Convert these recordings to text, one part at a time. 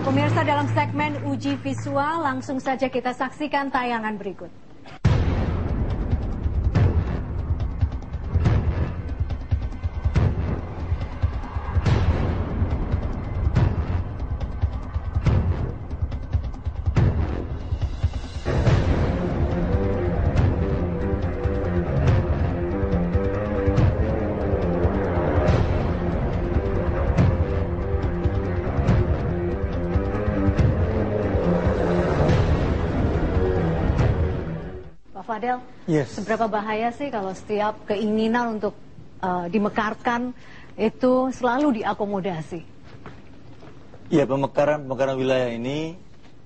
Pemirsa, dalam segmen uji visual, langsung saja kita saksikan tayangan berikut. Pak Fadel, seberapa bahaya sih kalau setiap keinginan untuk dimekarkan itu selalu diakomodasi? Iya, pemekaran wilayah ini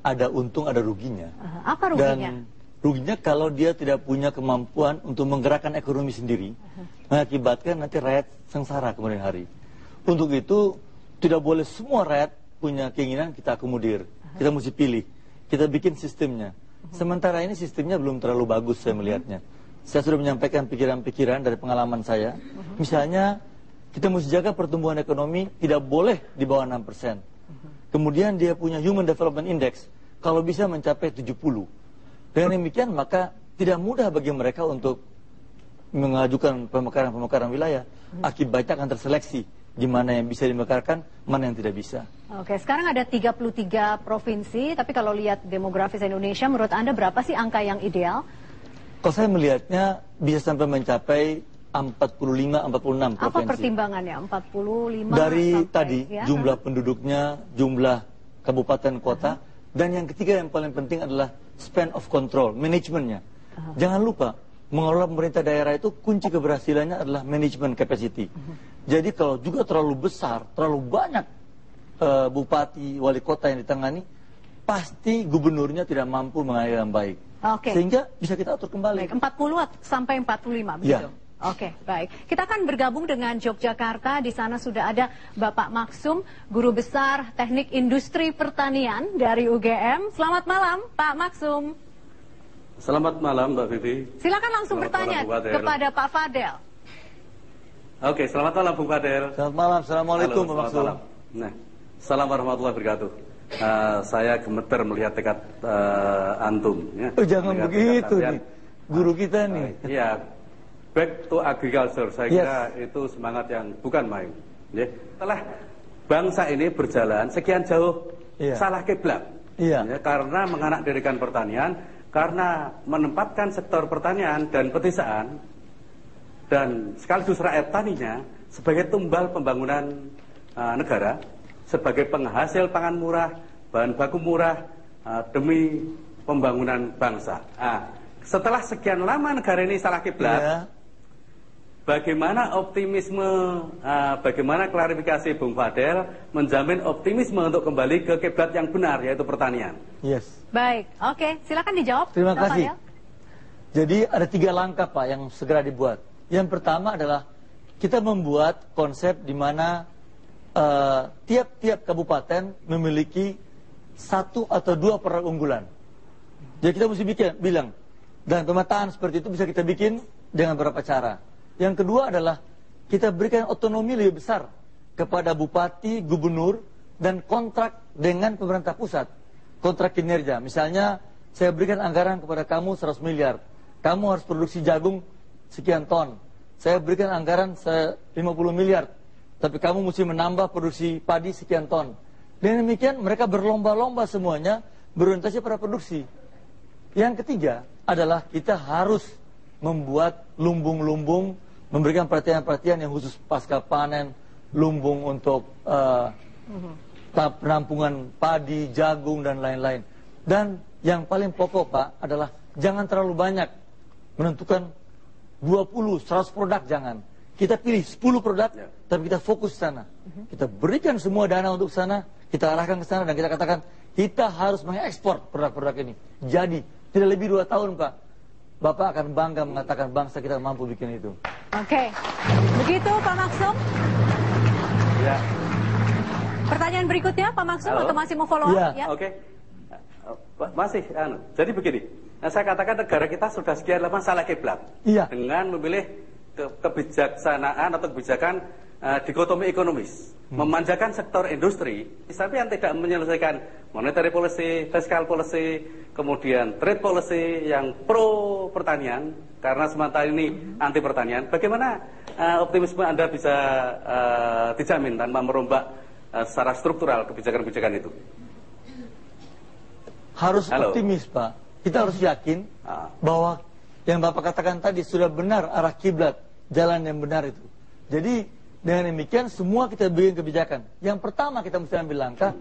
ada untung, ada ruginya. Apa ruginya? Dan ruginya kalau dia tidak punya kemampuan untuk menggerakkan ekonomi sendiri, mengakibatkan nanti rakyat sengsara kemudian hari. Untuk itu, tidak boleh semua rakyat punya keinginan kita akomodir. Kita mesti pilih. Kita bikin sistemnya. Sementara ini sistemnya belum terlalu bagus saya melihatnya. Saya sudah menyampaikan pikiran-pikiran dari pengalaman saya. Misalnya, kita mesti jaga pertumbuhan ekonomi tidak boleh di bawah 6%. Kemudian dia punya Human Development Index, kalau bisa mencapai 70. Dengan demikian, maka tidak mudah bagi mereka untuk mengajukan pemekaran wilayah. Akibatnya akan terseleksi di mana yang bisa dimekarkan, mana yang tidak bisa. Oke, sekarang ada 33 provinsi, tapi kalau lihat demografis Indonesia, menurut Anda berapa sih angka yang ideal? Kalau saya melihatnya bisa sampai mencapai 45-46 provinsi. Apa pertimbangannya? 45 dari sampai, tadi ya? jumlah penduduknya, jumlah kabupaten kota, dan yang ketiga yang paling penting adalah span of control, manajemennya. Jangan lupa, mengelola pemerintah daerah itu kunci keberhasilannya adalah management capacity. Jadi kalau juga terlalu besar, terlalu banyak bupati, wali kota yang ditangani, pasti gubernurnya tidak mampu mengayomi yang baik. Sehingga bisa kita atur kembali. Baik, 40 sampai 45 begitu. Ya. Oke, baik. Kita akan bergabung dengan Yogyakarta. Di sana sudah ada Bapak Maksum, Guru Besar Teknik Industri Pertanian dari UGM. Selamat malam, Pak Maksum. Selamat malam, Mbak Vivi. Silakan langsung bertanya kepada Pak Fadel. Oke, selamat malam, Bung Fadel. Selamat malam, assalamualaikum, Pak Maksum. Nah, salam warahmatullahi wabarakatuh. Saya gemeter melihat tekad antum. Ya. Jangan melihat begitu nih, guru kita nih. Iya, back to agriculture. Saya kira itu semangat yang bukan main. Ya. Setelah bangsa ini berjalan sekian jauh, salah kiblat. Ya, karena menganaktirikan pertanian, karena menempatkan sektor pertanian dan pedesaan dan sekaligus rakyat taninya sebagai tumbal pembangunan negara, sebagai penghasil pangan murah, bahan baku murah demi pembangunan bangsa. Setelah sekian lama negara ini salah kiblat, bagaimana optimisme, bagaimana klarifikasi Bung Fadel menjamin optimisme untuk kembali ke kiblat yang benar, yaitu pertanian? Baik, oke, silakan dijawab. Terima Pak kasih. Fadel. Jadi ada 3 langkah, Pak, yang segera dibuat. Yang pertama adalah kita membuat konsep di mana tiap-tiap kabupaten memiliki 1 atau 2 produk unggulan. Jadi kita mesti bilang, dan pemetaan seperti itu bisa kita bikin dengan beberapa cara. Yang kedua adalah kita berikan otonomi lebih besar kepada bupati, gubernur, dan kontrak dengan pemerintah pusat. Kontrak kinerja. Misalnya, saya berikan anggaran kepada kamu 100 miliar. Kamu harus produksi jagung sekian ton. Saya berikan anggaran 50 miliar. Tapi kamu mesti menambah produksi padi sekian ton. Dengan demikian mereka berlomba-lomba semuanya berorientasi pada produksi. Yang ketiga adalah kita harus membuat lumbung-lumbung, memberikan perhatian-perhatian yang khusus pasca panen, lumbung untuk penampungan padi, jagung, dan lain-lain. Dan yang paling pokok, Pak, adalah jangan terlalu banyak menentukan 20, 100 produk, jangan. Kita pilih 10 produk, tapi kita fokus ke sana. Kita berikan semua dana untuk sana, kita arahkan ke sana, dan kita katakan, kita harus mengekspor produk-produk ini. Jadi, tidak lebih 2 tahun, Pak. Bapak akan bangga mengatakan bangsa kita mampu bikin itu. Oke, begitu Pak Maksum. Ya. Pertanyaan berikutnya, Pak Maksum, atau masih mau follow up? Ya. Oke. Masih, jadi begini. Saya katakan negara kita sudah sekian lama salah kiblat. Dengan memilih kebijaksanaan atau kebijakan dikotomi ekonomis, memanjakan sektor industri, tapi yang tidak menyelesaikan monetary policy, fiscal policy, kemudian trade policy yang pro pertanian, karena sementara ini anti pertanian. Bagaimana optimisme Anda bisa dijamin tanpa merombak secara struktural kebijakan-kebijakan itu? Harus optimis, Pak. Kita harus yakin bahwa yang Bapak katakan tadi sudah benar arah kiblat, jalan yang benar itu. Jadi dengan demikian semua kita bikin kebijakan. Yang pertama kita mesti ambil langkah,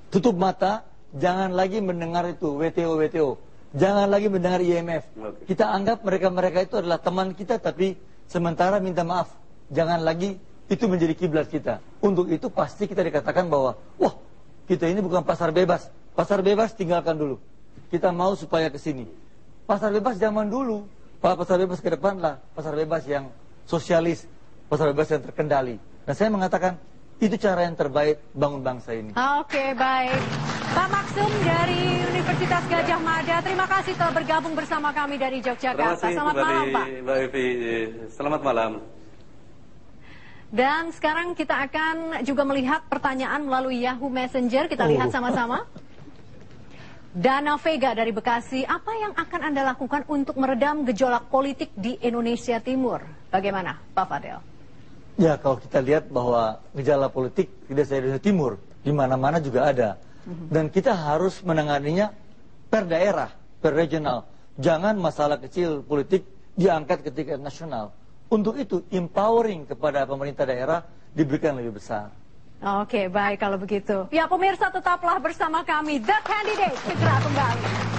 tutup mata, jangan lagi mendengar itu WTO. Jangan lagi mendengar IMF. Kita anggap mereka-mereka itu adalah teman kita, tapi sementara minta maaf. Jangan lagi itu menjadi kiblat kita. Untuk itu pasti kita dikatakan bahwa, wah, kita ini bukan pasar bebas. Pasar bebas tinggalkan dulu. Kita mau supaya ke sini. Pasar bebas zaman dulu. Pasar bebas ke depan lah. Pasar bebas yang sosialis. Pasar bebas yang terkendali. Dan saya mengatakan itu cara yang terbaik bangun bangsa ini. Oke, baik. Pak Maksum dari Universitas Gadjah Mada, terima kasih telah bergabung bersama kami dari Yogyakarta. Selamat malam, Pak. Mbak Evi, selamat malam. Dan sekarang kita akan juga melihat pertanyaan melalui Yahoo Messenger. Kita lihat sama-sama. Dana Vega dari Bekasi, apa yang akan Anda lakukan untuk meredam gejolak politik di Indonesia Timur? Bagaimana, Pak Fadel? Ya, kalau kita lihat bahwa gejala politik tidak saja di Indonesia Timur, di mana-mana juga ada. Dan kita harus menanganinya per daerah, per regional. Jangan masalah kecil politik diangkat ke tingkat nasional. Untuk itu, empowering kepada pemerintah daerah diberikan lebih besar. Oke, baik kalau begitu. Ya, pemirsa tetaplah bersama kami, The Candidate, segera kembali.